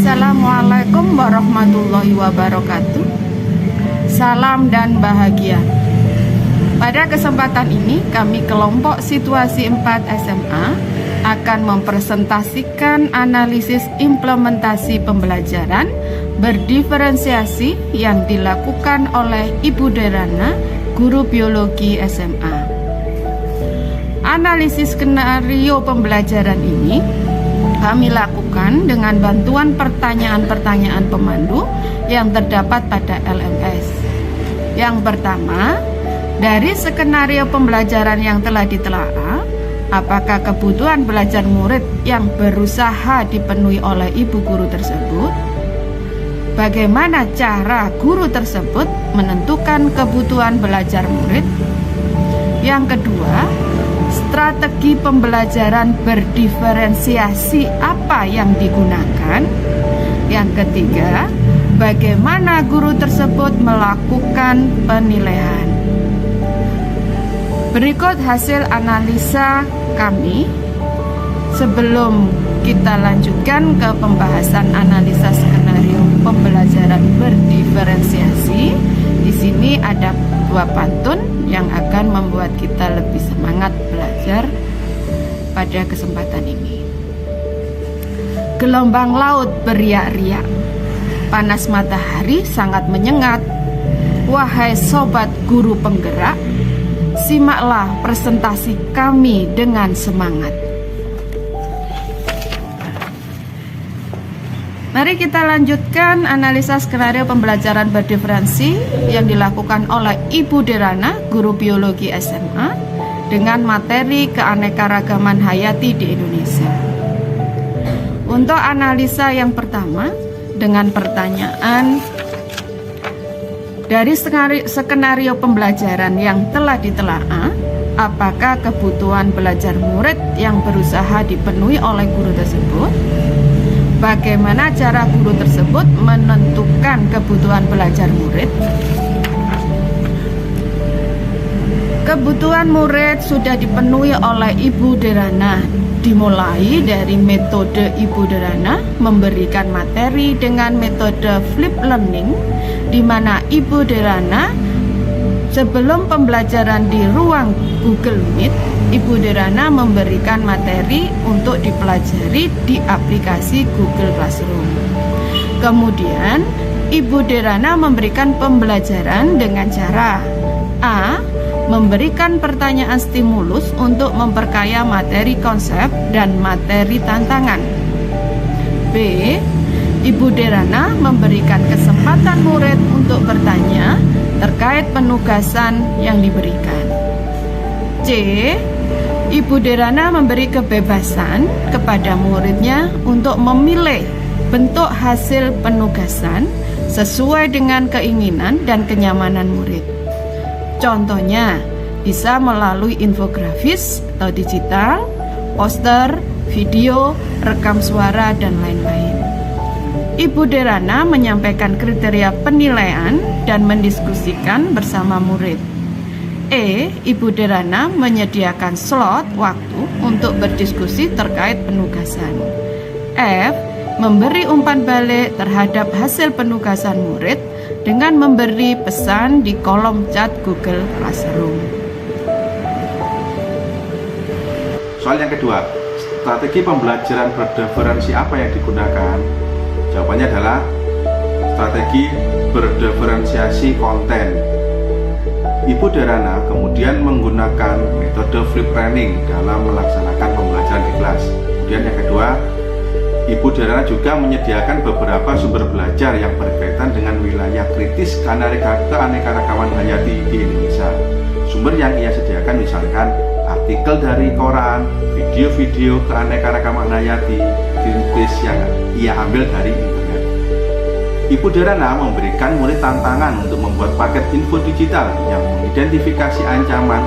Assalamualaikum warahmatullahi wabarakatuh. Salam dan bahagia. Pada kesempatan ini kami kelompok situasi 4 SMA akan mempresentasikan analisis implementasi pembelajaran berdiferensiasi yang dilakukan oleh Ibu Derana, guru biologi SMA. Analisis skenario pembelajaran ini kami lakukan dengan bantuan pertanyaan-pertanyaan pemandu yang terdapat pada LMS. Yang pertama, dari skenario pembelajaran yang telah ditelaah, apakah kebutuhan belajar murid yang berusaha dipenuhi oleh ibu guru tersebut? Bagaimana cara guru tersebut menentukan kebutuhan belajar murid? Yang kedua, strategi pembelajaran berdiferensiasi apa yang digunakan? Yang ketiga, bagaimana guru tersebut melakukan penilaian? Berikut hasil analisa kami sebelum kita lanjutkan ke pembahasan analisa skenario pembelajaran berdiferensiasi. Di sini ada 2 pantun yang akan membuat kita lebih semangat belajar pada kesempatan ini. Gelombang laut beriak-riak, panas matahari sangat menyengat. Wahai sobat guru penggerak, simaklah presentasi kami dengan semangat. Mari kita lanjutkan analisa skenario pembelajaran berdiferensi yang dilakukan oleh Ibu Derana, guru biologi SMA, dengan materi keanekaragaman hayati di Indonesia. Untuk analisa yang pertama, dengan pertanyaan dari skenario pembelajaran yang telah ditelaah, apakah kebutuhan belajar murid yang berusaha dipenuhi oleh guru tersebut? Bagaimana cara guru tersebut menentukan kebutuhan belajar murid? Kebutuhan murid sudah dipenuhi oleh Ibu Derana, dimulai dari metode Ibu Derana memberikan materi dengan metode flip learning, di mana Ibu Derana sebelum pembelajaran di ruang Google Meet, Ibu Derana memberikan materi untuk dipelajari di aplikasi Google Classroom. Kemudian Ibu Derana memberikan pembelajaran dengan cara A. Memberikan pertanyaan stimulus untuk memperkaya materi konsep dan materi tantangan. B. Ibu Derana memberikan kesempatan murid untuk bertanya terkait penugasan yang diberikan. C. Ibu Derana memberi kebebasan kepada muridnya untuk memilih bentuk hasil penugasan sesuai dengan keinginan dan kenyamanan murid. Contohnya bisa melalui infografis atau digital, poster, video, rekam suara, dan lain-lain. Ibu Derana menyampaikan kriteria penilaian dan mendiskusikan bersama murid. E. Ibu Derana menyediakan slot waktu untuk berdiskusi terkait penugasan. F. Memberi umpan balik terhadap hasil penugasan murid dengan memberi pesan di kolom chat Google Classroom. Soal yang kedua, strategi pembelajaran berdiferensi apa yang digunakan? Jawabannya adalah strategi berdiferensiasi konten. Ibu Derana kemudian menggunakan metode flip learning dalam melaksanakan pembelajaran di kelas. Kemudian yang kedua, Ibu Derana juga menyediakan beberapa sumber belajar yang berkaitan dengan wilayah kritis keanekaragaman hayati di Indonesia. Sumber yang ia sediakan misalkan artikel dari koran, video-video keanekaragaman hayati, Greenpeace yang ia ambil dari internet. Ibu Derana memberikan murid tantangan untuk membuat paket info digital yang mengidentifikasi ancaman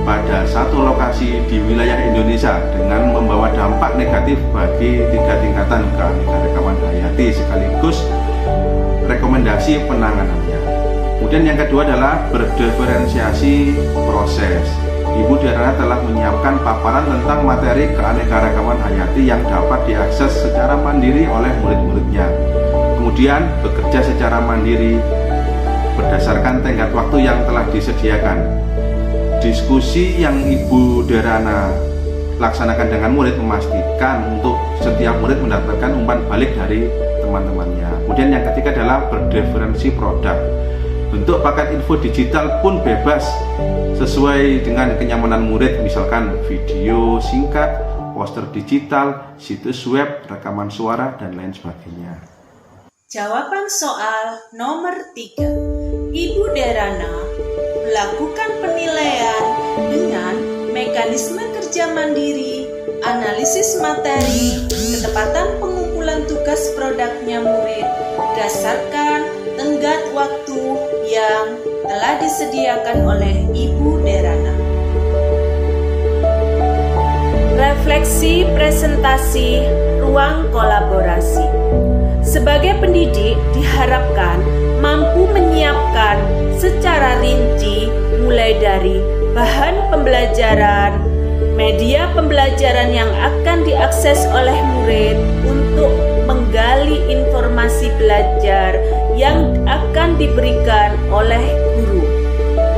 pada satu lokasi di wilayah Indonesia dengan membawa dampak negatif bagi 3 tingkatan keanekaragaman hayati sekaligus rekomendasi penanganannya. Kemudian yang kedua adalah berdiferensiasi proses. Ibu Derana telah menyiapkan paparan tentang materi keanekaragaman hayati yang dapat diakses secara mandiri oleh murid-muridnya. kemudian bekerja secara mandiri berdasarkan tenggat waktu yang telah disediakan. Diskusi yang Ibu Derana laksanakan dengan murid memastikan untuk setiap murid mendapatkan umpan balik dari teman-temannya. Kemudian yang ketiga adalah berdiferensi produk. Bentuk paket info digital pun bebas sesuai dengan kenyamanan murid, misalkan video singkat, poster digital, situs web, rekaman suara, dan lain sebagainya. Jawaban soal nomor 3. Ibu Derana melakukan penilaian dengan mekanisme kerja mandiri, analisis materi, ketepatan pengumpulan tugas produknya murid berdasarkan tenggat waktu yang telah disediakan oleh Ibu Derana. Refleksi presentasi ruang kolaborasi. Sebagai pendidik diharapkan mampu menyiapkan secara rinci mulai dari bahan pembelajaran, media pembelajaran yang akan diakses oleh murid untuk menggali informasi belajar yang akan diberikan oleh guru.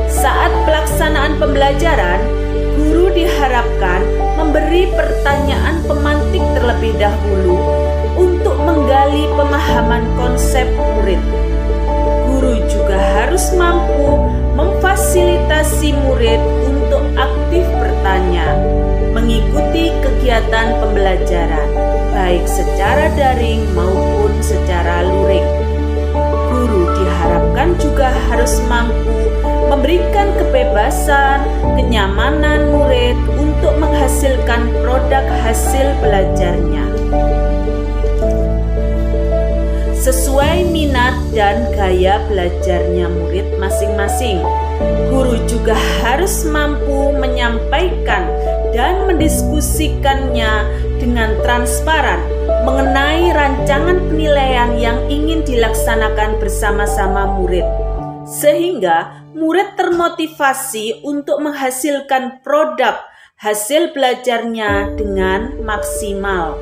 Saat pelaksanaan pembelajaran, guru diharapkan memberi pertanyaan pemantik terlebih dahulu untuk menggali pemahaman konsep murid. Guru juga harus mampu memfasilitasi murid untuk aktif bertanya, mengikuti kegiatan pembelajaran, baik secara daring maupun secara luring. Guru diharapkan juga harus mampu memberikan kebebasan, kenyamanan murid untuk menghasilkan produk hasil belajarnya sesuai minat dan gaya belajarnya murid masing-masing. Guru juga harus mampu menyampaikan dan mendiskusikannya dengan transparan mengenai rancangan penilaian yang ingin dilaksanakan bersama-sama murid, sehingga murid termotivasi untuk menghasilkan produk hasil belajarnya dengan maksimal.